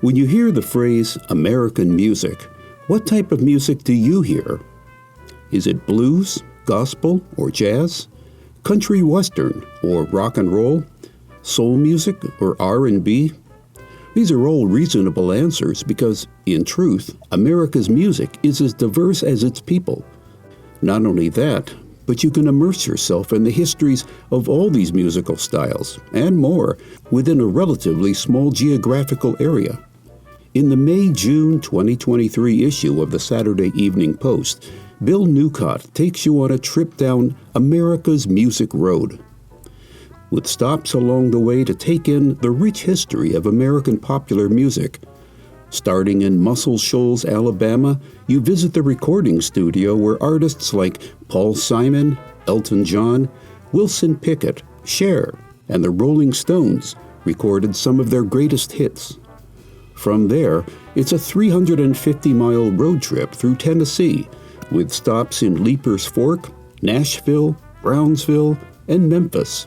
When you hear the phrase American music, what type of music do you hear? Is it blues, gospel, or jazz? Country western, or rock and roll? Soul music, or R&B? These are all reasonable answers because, in truth, America's music is as diverse as its people. Not only that, but you can immerse yourself in the histories of all these musical styles, and more, within a relatively small geographical area. In the May-June 2023 issue of the Saturday Evening Post, Bill Newcott takes you on a trip down America's Music Road, with stops along the way to take in the rich history of American popular music. Starting in Muscle Shoals, Alabama, you visit the recording studio where artists like Paul Simon, Elton John, Wilson Pickett, Cher, and the Rolling Stones recorded some of their greatest hits. From there, it's a 350-mile road trip through Tennessee, with stops in Leapers Fork, Nashville, Brownsville, and Memphis.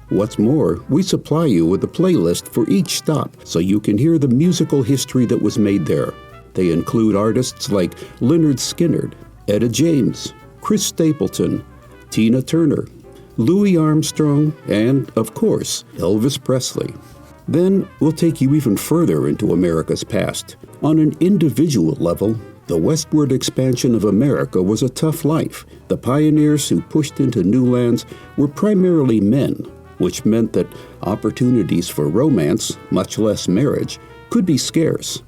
What's more, we supply you with a playlist for each stop so you can hear the musical history that was made there. They include artists like Lynyrd Skynyrd, Etta James, Chris Stapleton, Tina Turner, Louis Armstrong, and, of course, Elvis Presley. Then we'll take you even further into America's past. On an individual level, the westward expansion of America was a tough life. The pioneers who pushed into new lands were primarily men, which meant that opportunities for romance, much less marriage, could be scarce.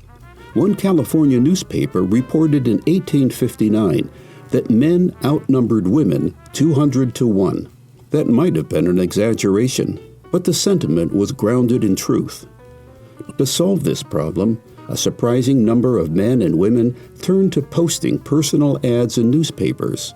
One California newspaper reported in 1859 that men outnumbered women 200 to 1. That might have been an exaggeration, but the sentiment was grounded in truth. To solve this problem, a surprising number of men and women turned to posting personal ads in newspapers.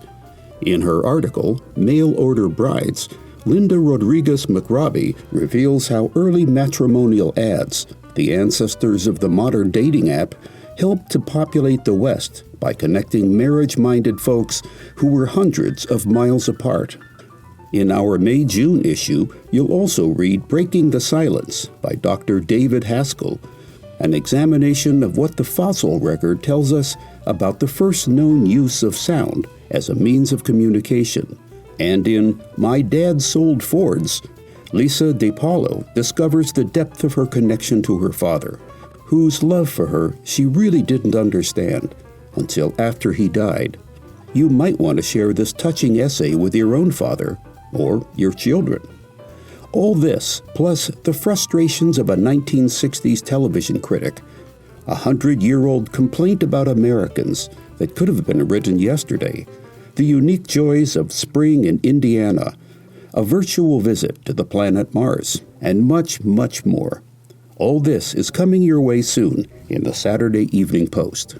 In her article, Mail Order Brides, Linda Rodriguez McRobbie reveals how early matrimonial ads, the ancestors of the modern dating app, helped to populate the West by connecting marriage-minded folks who were hundreds of miles apart. In our May-June issue, you'll also read Breaking the Silence by Dr. David Haskell, an examination of what the fossil record tells us about the first known use of sound as a means of communication. And in My Dad Sold Fords, Lisa DePaulo discovers the depth of her connection to her father, whose love for her she really didn't understand until after he died. You might want to share this touching essay with your own father or your children. All this, plus the frustrations of a 1960s television critic, a 100-year-old complaint about Americans that could have been written yesterday, the unique joys of spring in Indiana, a virtual visit to the planet Mars, and much, much more. All this is coming your way soon in the Saturday Evening Post.